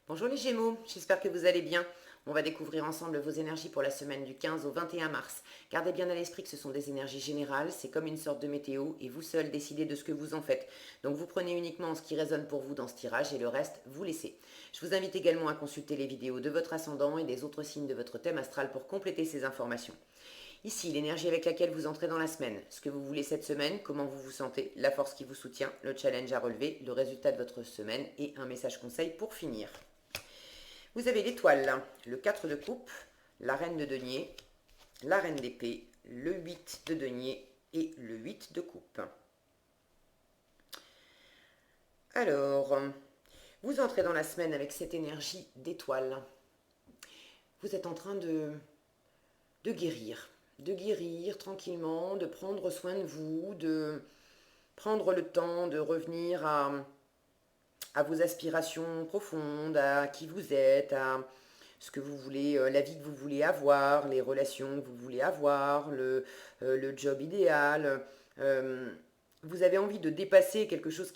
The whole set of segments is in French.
Bonjour les Gémeaux, j'espère que vous allez bien. On va découvrir ensemble vos énergies pour la semaine du 15 au 21 mars. Gardez bien à l'esprit que ce sont des énergies générales, c'est comme une sorte de météo et vous seul décidez de ce que vous en faites. Donc vous prenez uniquement ce qui résonne pour vous dans ce tirage et le reste, vous laissez. Je vous invite également à consulter les vidéos de votre ascendant et des autres signes de votre thème astral pour compléter ces informations. Ici, l'énergie avec laquelle vous entrez dans la semaine, ce que vous voulez cette semaine, comment vous vous sentez, la force qui vous soutient, le challenge à relever, le résultat de votre semaine et un message conseil pour finir. Vous avez l'étoile, le 4 de coupe, la reine de denier, la reine d'épée, le 8 de denier et le 8 de coupe. Alors, vous entrez dans la semaine avec cette énergie d'étoile. Vous êtes en train de guérir tranquillement, de prendre soin de vous, de prendre le temps de revenir à vos aspirations profondes, à qui vous êtes, à ce que vous voulez, la vie que vous voulez avoir, les relations que vous voulez avoir, le job idéal. Euh, vous avez envie de dépasser quelque chose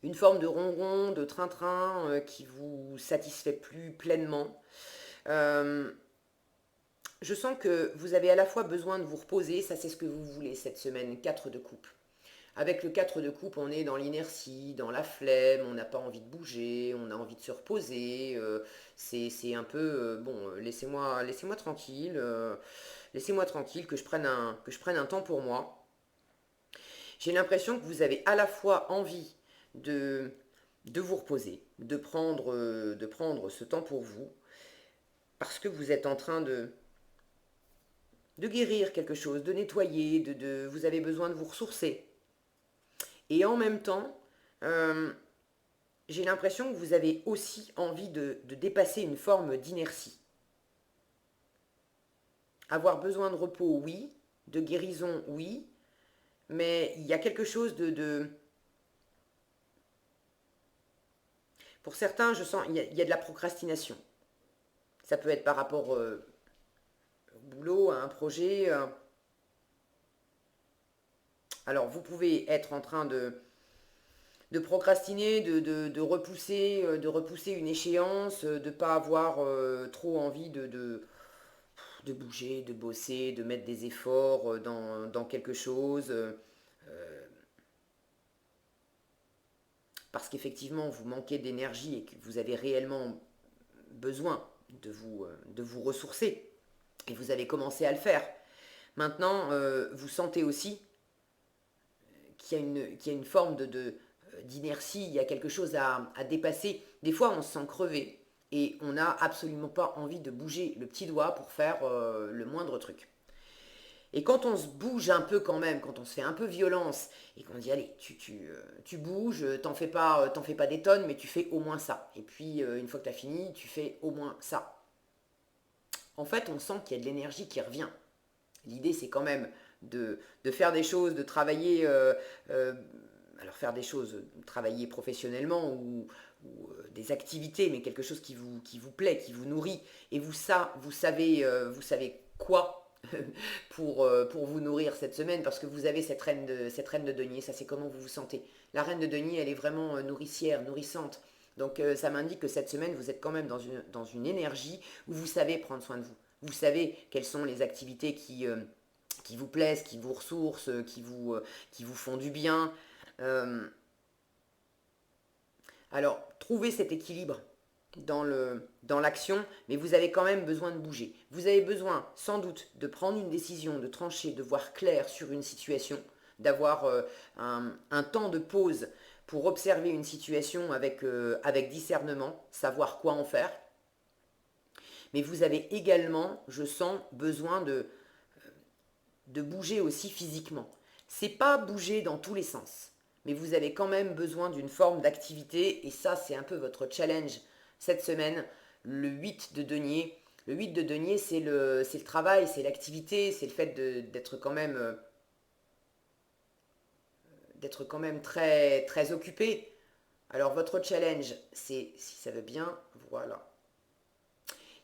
une forme de ronron, de train-train qui vous satisfait plus pleinement. Euh, je sens que vous avez à la fois besoin de vous reposer, ça c'est ce que vous voulez cette semaine, 4 de coupe. Avec le 4 de coupe, on est dans l'inertie, dans la flemme, on n'a pas envie de bouger, on a envie de se reposer. C'est un peu, bon, laissez-moi tranquille, laissez-moi tranquille, que je prenne un temps pour moi. J'ai l'impression que vous avez à la fois envie de vous reposer, de prendre ce temps pour vous, parce que vous êtes en train de guérir quelque chose, de nettoyer, vous avez besoin de vous ressourcer. Et en même temps, euh, j'ai l'impression que vous avez aussi envie de dépasser une forme d'inertie. Avoir besoin de repos, oui, de guérison, oui, mais il y a quelque chose pour certains, je sens, il y a de la procrastination. Ça peut être par rapport au boulot, à un projet. Alors, vous pouvez être en train de procrastiner, de repousser une échéance, de ne pas avoir trop envie de bouger, de bosser, de mettre des efforts dans quelque chose, parce qu'effectivement vous manquez d'énergie et que vous avez réellement besoin de vous ressourcer, et vous avez commencé à le faire. Maintenant, vous sentez aussi qu'il y a une forme d'inertie, il y a quelque chose à dépasser. Des fois, on se sent crevé et on n'a absolument pas envie de bouger le petit doigt pour faire le moindre truc. Et quand on se bouge un peu quand même, quand on se fait un peu violence, et qu'on dit allez, tu bouges, t'en fais pas des tonnes, mais tu fais au moins ça. Et puis une fois que tu as fini, tu fais au moins ça. En fait, on sent qu'il y a de l'énergie qui revient. L'idée, c'est quand même de faire des choses, de travailler, alors faire des choses, travailler professionnellement ou des activités, mais quelque chose qui vous plaît, qui vous nourrit. Et vous savez quoi pour vous nourrir cette semaine, parce que vous avez cette reine de denier. Ça, c'est comment vous vous sentez. La reine de denier, elle est vraiment nourricière, nourrissante. Donc ça m'indique que cette semaine, vous êtes quand même dans une énergie où vous savez prendre soin de vous. Vous savez quelles sont les activités qui vous plaisent, qui vous ressourcent, qui vous font du bien. Euh, alors, trouvez cet équilibre dans l'action, mais vous avez quand même besoin de bouger. Vous avez besoin, sans doute, de prendre une décision, de trancher, de voir clair sur une situation, d'avoir un temps de pause pour observer une situation avec discernement, savoir quoi en faire. Mais vous avez également, je sens, besoin de bouger aussi physiquement. C'est pas bouger dans tous les sens, mais vous avez quand même besoin d'une forme d'activité, et ça, c'est un peu votre challenge cette semaine, le 8 de denier. Le 8 de denier, c'est le travail, c'est l'activité, c'est le fait d'être quand même très, très occupé. Alors votre challenge, c'est, si ça veut bien, voilà,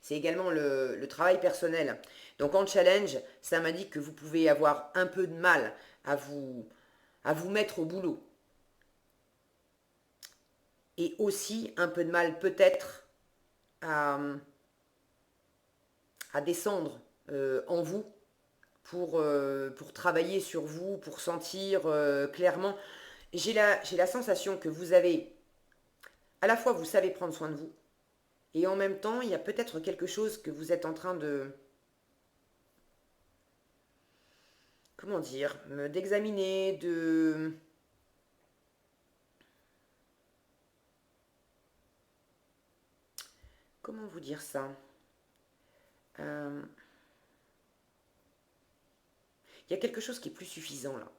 c'est également le travail personnel. Donc en challenge, ça m'indique que vous pouvez avoir un peu de mal à vous mettre au boulot. et aussi un peu de mal peut-être à, à descendre en vous pour travailler sur vous, pour sentir clairement. J'ai la sensation que vous avez, à la fois vous savez prendre soin de vous, et en même temps il y a peut-être quelque chose que vous êtes en train de, comment dire, d'examiner, de... Comment vous dire ça? Euh, Il y a quelque chose qui est plus suffisant là.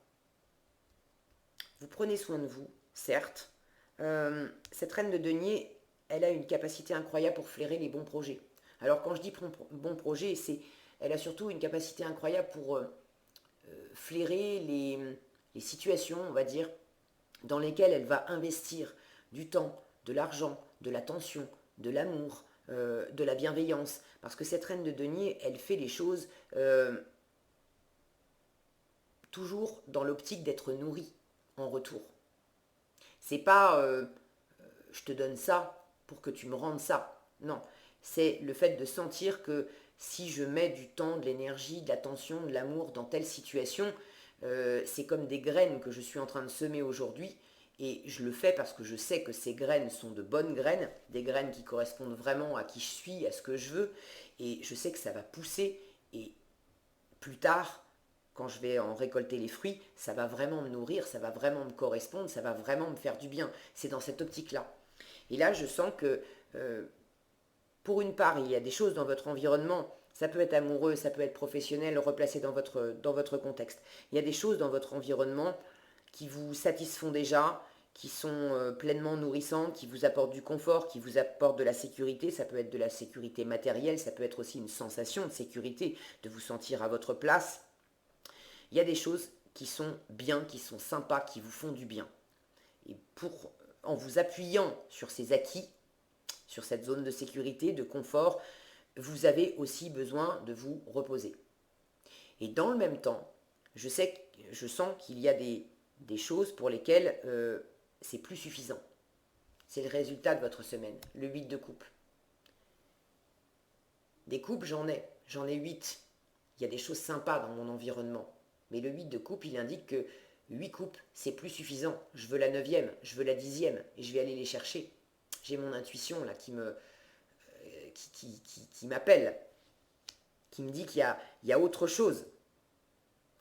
Vous prenez soin de vous, certes. Cette reine de denier, elle a une capacité incroyable pour flairer les bons projets. Alors quand je dis bon projet, c'est, elle a surtout une capacité incroyable pour flairer les situations, on va dire, dans lesquelles elle va investir du temps, de l'argent, de l'attention, de l'amour, de la bienveillance. Parce que cette reine de denier, elle fait les choses toujours dans l'optique d'être nourrie en retour. C'est pas je te donne ça pour que tu me rendes ça. Non, c'est le fait de sentir que si je mets du temps, de l'énergie, de l'attention, de l'amour dans telle situation, c'est comme des graines que je suis en train de semer aujourd'hui. Et je le fais parce que je sais que ces graines sont de bonnes graines, des graines qui correspondent vraiment à qui je suis, à ce que je veux. Et je sais que ça va pousser. Et plus tard, quand je vais en récolter les fruits, ça va vraiment me nourrir, ça va vraiment me correspondre, ça va vraiment me faire du bien. C'est dans cette optique-là. Et là, je sens que, pour une part, il y a des choses dans votre environnement, ça peut être amoureux, ça peut être professionnel, replacé dans votre contexte. Il y a des choses dans votre environnement qui vous satisfont déjà, qui sont pleinement nourrissantes, qui vous apportent du confort, qui vous apportent de la sécurité. Ça peut être de la sécurité matérielle, ça peut être aussi une sensation de sécurité, de vous sentir à votre place. Il y a des choses qui sont bien, qui sont sympas, qui vous font du bien. Et en vous appuyant sur ces acquis, sur cette zone de sécurité, de confort, vous avez aussi besoin de vous reposer. Et dans le même temps, je sens qu'il y a des choses pour lesquelles c'est plus suffisant. C'est le résultat de votre semaine, le 8 de coupe. Des coupes, j'en ai 8. Il y a des choses sympas dans mon environnement. Mais le 8 de coupe, il indique que 8 coupes, c'est plus suffisant. Je veux la neuvième, je veux la dixième, et je vais aller les chercher. J'ai mon intuition là qui m'appelle, qui me dit il y a autre chose.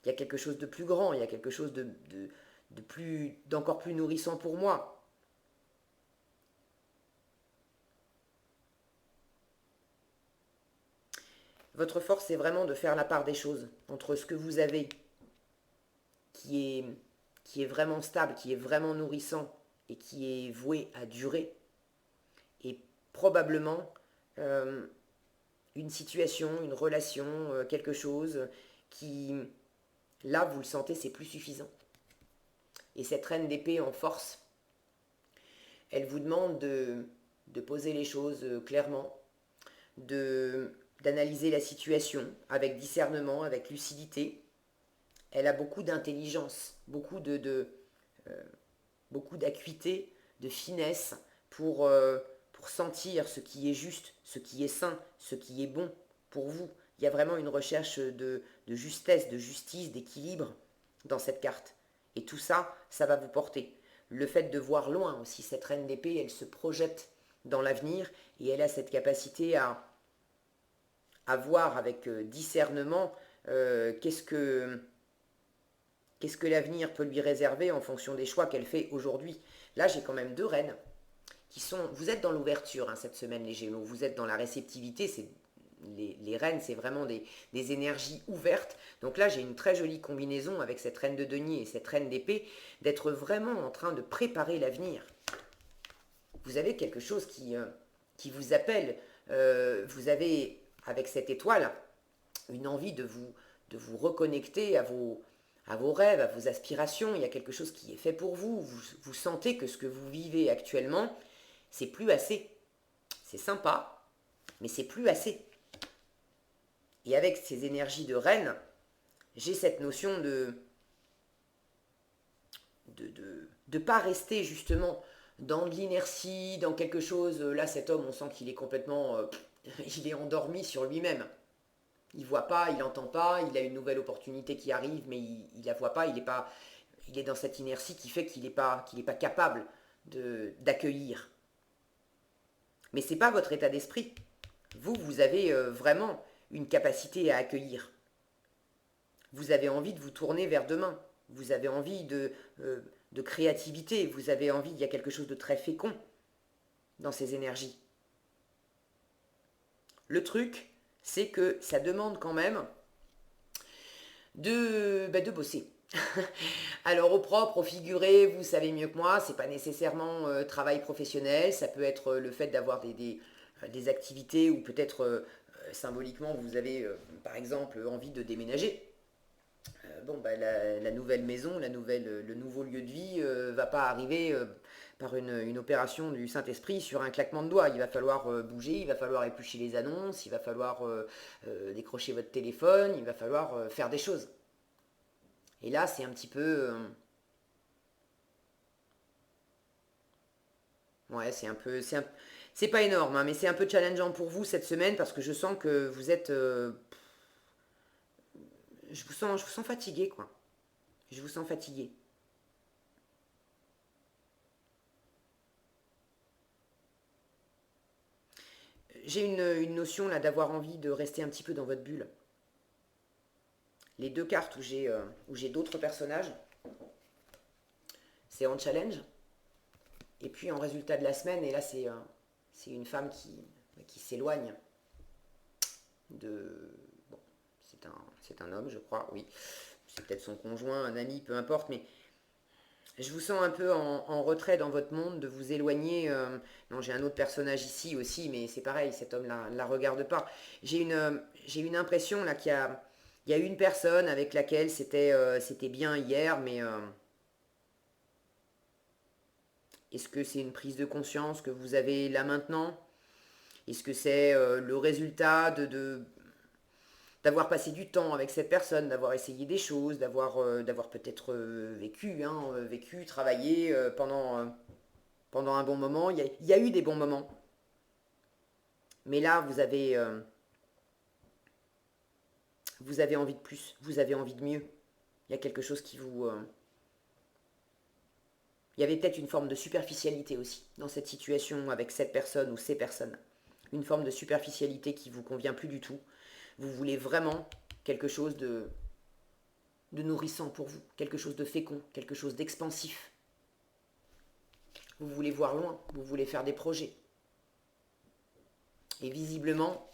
Il y a quelque chose de plus grand, il y a quelque chose d'encore plus nourrissant pour moi. Votre force, c'est vraiment de faire la part des choses entre ce que vous avez, qui est, qui est vraiment stable, qui est vraiment nourrissant et qui est voué à durer, et probablement euh, une situation, une relation, quelque chose qui, là, vous le sentez, c'est plus suffisant. Et cette reine d'épée en force, elle vous demande de poser les choses clairement, d'analyser la situation avec discernement, avec lucidité. Elle a beaucoup d'intelligence, beaucoup d'acuité, de finesse pour sentir ce qui est juste, ce qui est sain, ce qui est bon pour vous. Il y a vraiment une recherche de justesse, de justice, d'équilibre dans cette carte. Et tout ça, ça va vous porter. Le fait de voir loin aussi, cette reine d'épée, elle se projette dans l'avenir et elle a cette capacité à voir avec discernement qu'est-ce que l'avenir peut lui réserver en fonction des choix qu'elle fait aujourd'hui. Là, j'ai quand même deux reines qui sont... Vous êtes dans l'ouverture hein, cette semaine, les Gémeaux. Vous êtes dans la réceptivité. Les reines, c'est vraiment des énergies ouvertes. Donc là, j'ai une très jolie combinaison avec cette reine de denier et cette reine d'épée, d'être vraiment en train de préparer l'avenir. Vous avez quelque chose qui vous appelle. Vous avez, avec cette étoile, une envie de vous reconnecter à vos rêves, à vos aspirations. Il y a quelque chose qui est fait pour vous. Vous sentez que ce que vous vivez actuellement, c'est plus assez. C'est sympa, mais c'est plus assez. Et avec ces énergies de reine, j'ai cette notion de pas rester justement dans de l'inertie, dans quelque chose. Là, cet homme, on sent qu'il est complètement... il est endormi sur lui-même. Il voit pas, il n'entend pas, il a une nouvelle opportunité qui arrive, mais il la voit pas, il est dans cette inertie qui fait qu'il est pas capable d'accueillir. Mais c'est pas votre état d'esprit. Vous avez vraiment une capacité à accueillir. Vous avez envie de vous tourner vers demain. Vous avez envie de créativité. Vous avez envie, il y a quelque chose de très fécond dans ces énergies. Le truc, c'est que ça demande quand même de bosser. Alors au propre, au figuré, vous savez mieux que moi, c'est pas nécessairement travail professionnel, ça peut être le fait d'avoir des activités ou peut-être symboliquement vous avez par exemple envie de déménager. La nouvelle maison, le nouveau lieu de vie va pas arriver par une opération du Saint-Esprit sur un claquement de doigts. Il va falloir bouger, il va falloir éplucher les annonces, il va falloir décrocher votre téléphone, il va falloir faire des choses. Et là, c'est un petit peu... ouais, c'est un peu... C'est pas énorme, hein, mais c'est un peu challengeant pour vous cette semaine parce que je sens que vous êtes... je vous sens fatigué, quoi. Je vous sens fatigué. J'ai une notion là d'avoir envie de rester un petit peu dans votre bulle. Les deux cartes où j'ai d'autres personnages, c'est en challenge. Et puis en résultat de la semaine, et là c'est une femme qui s'éloigne de... Bon, c'est un homme, je crois, oui. C'est peut-être son conjoint, un ami, peu importe, mais je vous sens un peu en retrait dans votre monde, de vous éloigner. Non, j'ai un autre personnage ici aussi, mais c'est pareil, cet homme-là ne la regarde pas. J'ai une impression là il y a une personne avec laquelle c'était bien hier, mais est-ce que c'est une prise de conscience que vous avez là maintenant? Est-ce que c'est le résultat d'avoir passé du temps avec cette personne, d'avoir essayé des choses, d'avoir peut-être vécu, travaillé pendant un bon moment. Il y a eu des bons moments. Mais là, vous avez envie de plus, vous avez envie de mieux. Il y a quelque chose qui vous... Il y avait peut-être une forme de superficialité aussi dans cette situation avec cette personne ou ces personnes. Une forme de superficialité qui vous convient plus du tout. Vous voulez vraiment quelque chose de nourrissant pour vous, quelque chose de fécond, quelque chose d'expansif. Vous voulez voir loin, vous voulez faire des projets. Et visiblement,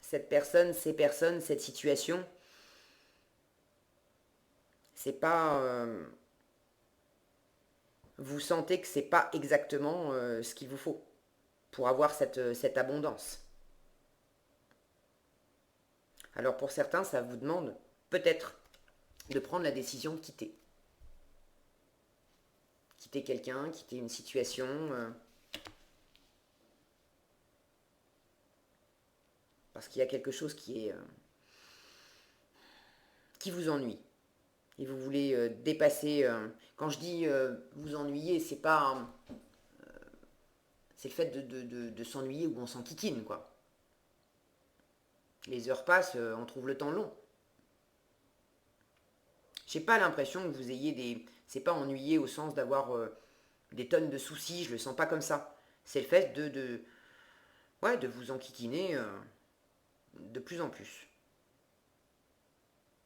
cette personne, ces personnes, cette situation, c'est pas... vous sentez que c'est pas exactement ce qu'il vous faut pour avoir cette abondance. Alors pour certains, ça vous demande peut-être de prendre la décision de quitter. Quitter quelqu'un, quitter une situation. Parce qu'il y a quelque chose qui vous ennuie. Et vous voulez dépasser. Quand je dis vous ennuyer, c'est pas. C'est le fait de s'ennuyer où on s'enquiquine, quoi. Les heures passent, on trouve le temps long. J'ai pas l'impression que vous ayez des. C'est pas ennuyé au sens d'avoir des tonnes de soucis, je le sens pas comme ça. C'est le fait ouais, de vous enquiquiner de plus en plus.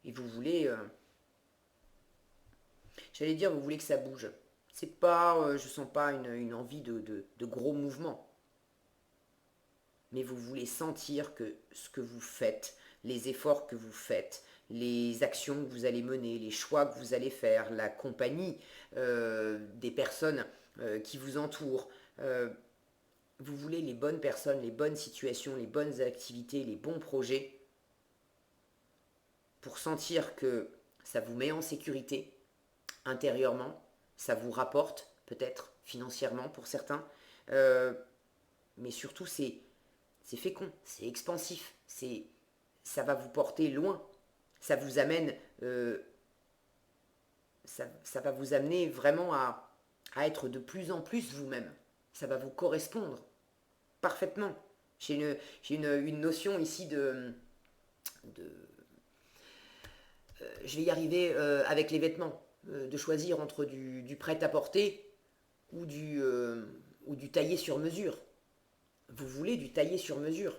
Et vous voulez. J'allais dire, vous voulez que ça bouge. C'est pas. Je sens pas une envie de gros mouvements. Mais vous voulez sentir que ce que vous faites, les efforts que vous faites, les actions que vous allez mener, les choix que vous allez faire, la compagnie des personnes qui vous entourent, vous voulez les bonnes personnes, les bonnes situations, les bonnes activités, les bons projets pour sentir que ça vous met en sécurité intérieurement, ça vous rapporte peut-être financièrement pour certains, mais surtout c'est fécond, c'est expansif, ça va vous porter loin, ça vous amène, ça va vous amener vraiment à à être de plus en plus vous-même. Ça va vous correspondre parfaitement. J'ai une notion ici de je vais y arriver avec les vêtements, de choisir entre du prêt-à-porter ou du taillé sur mesure. Vous voulez du taillé sur mesure.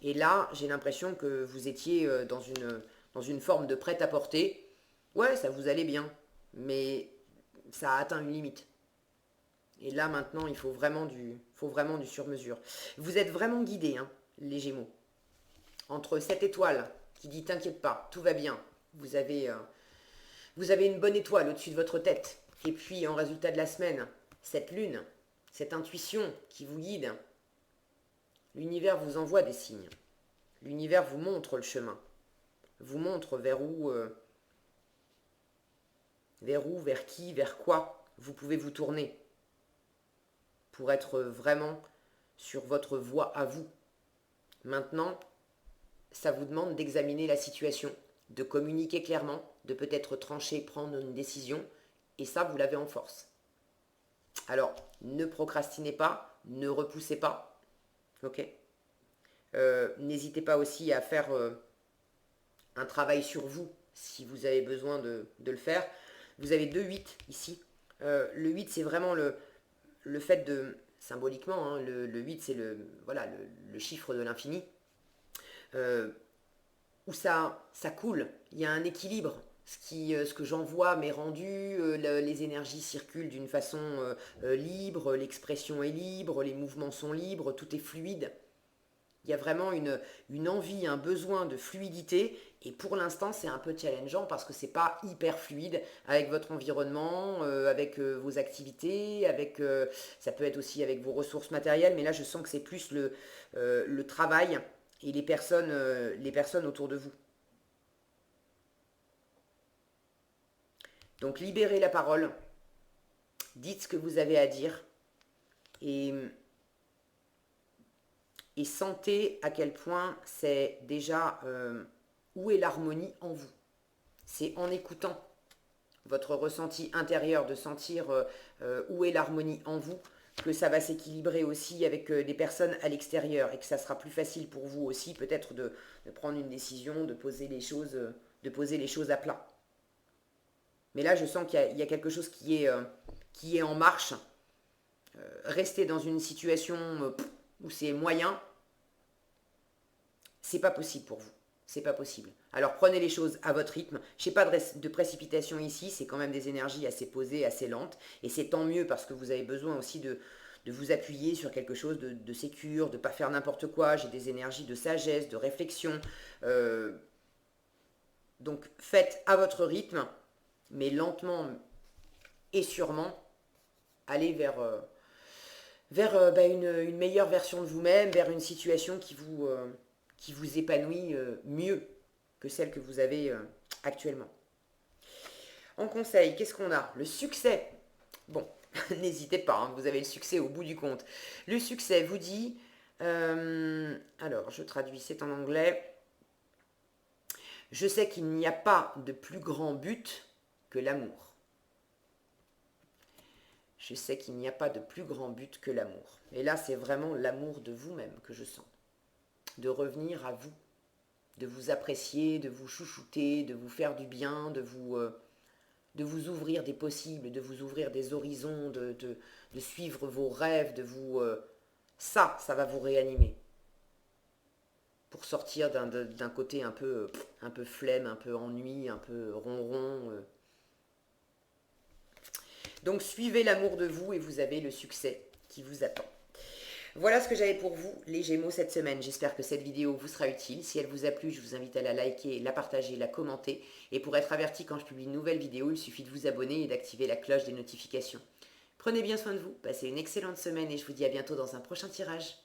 Et là, j'ai l'impression que vous étiez dans une forme de prêt-à-porter. Ouais, ça vous allait bien, mais ça a atteint une limite. Et là, maintenant, il faut vraiment du sur-mesure. Vous êtes vraiment guidés, hein, les Gémeaux. Entre cette étoile qui dit t'inquiète pas, tout va bien. Vous avez une bonne étoile au-dessus de votre tête. Et puis, en résultat de la semaine, cette lune, cette intuition qui vous guide, l'univers vous envoie des signes. L'univers vous montre le chemin. Vous montre vers vers qui, vers quoi vous pouvez vous tourner pour être vraiment sur votre voie à vous. Maintenant, ça vous demande d'examiner la situation, de communiquer clairement, de peut-être trancher, prendre une décision, et ça, vous l'avez en force. Alors, ne procrastinez pas, ne repoussez pas, ok. N'hésitez pas aussi à faire un travail sur vous, si vous avez besoin de le faire. Vous avez 2 8 ici. Le 8, c'est vraiment le fait de, symboliquement, hein, le 8, c'est voilà, le chiffre de l'infini, où ça coule, il y a un équilibre. Ce que j'envoie m'est rendu, les énergies circulent d'une façon libre, l'expression est libre, les mouvements sont libres, tout est fluide. Il y a vraiment une envie, un besoin de fluidité, et pour l'instant c'est un peu challengeant parce que c'est pas hyper fluide avec votre environnement, avec vos activités, ça peut être aussi avec vos ressources matérielles, mais là je sens que c'est plus le travail et les personnes autour de vous. Donc libérez la parole, dites ce que vous avez à dire, et sentez à quel point c'est déjà où est l'harmonie en vous. C'est en écoutant votre ressenti intérieur, de sentir où est l'harmonie en vous, que ça va s'équilibrer aussi avec des personnes à l'extérieur, et que ça sera plus facile pour vous aussi peut-être de prendre une décision, de poser les choses à plat. Mais là, je sens qu'il y a quelque chose qui est en marche. Rester dans une situation où c'est moyen, c'est pas possible pour vous. C'est pas possible. Alors prenez les choses à votre rythme. Je n'ai pas de précipitation ici, c'est quand même des énergies assez posées, assez lentes. Et c'est tant mieux parce que vous avez besoin aussi de vous appuyer sur quelque chose de sécure, de ne pas faire n'importe quoi. J'ai des énergies de sagesse, de réflexion. Donc faites à votre rythme, mais lentement et sûrement, allez vers une meilleure version de vous-même, vers une situation qui vous épanouit mieux que celle que vous avez actuellement. En conseil, qu'est-ce qu'on a? Le succès. Bon, n'hésitez pas, hein, vous avez le succès au bout du compte. Le succès vous dit, alors je traduis, c'est en anglais. Je sais qu'il n'y a pas de plus grand but que l'amour. Je sais qu'il n'y a pas de plus grand but que l'amour. Et là, c'est vraiment l'amour de vous-même que je sens. De revenir à vous, de vous apprécier, de vous chouchouter, de vous faire du bien, de vous ouvrir des possibles, de vous ouvrir des horizons, de suivre vos rêves, ça va vous réanimer. Pour sortir d'un côté un peu flemme, un peu ennui, un peu ronron. Donc suivez l'amour de vous et vous avez le succès qui vous attend. Voilà ce que j'avais pour vous, les Gémeaux, cette semaine. J'espère que cette vidéo vous sera utile. Si elle vous a plu, je vous invite à la liker, la partager, la commenter. Et pour être averti quand je publie une nouvelle vidéo, il suffit de vous abonner et d'activer la cloche des notifications. Prenez bien soin de vous, passez une excellente semaine et je vous dis à bientôt dans un prochain tirage.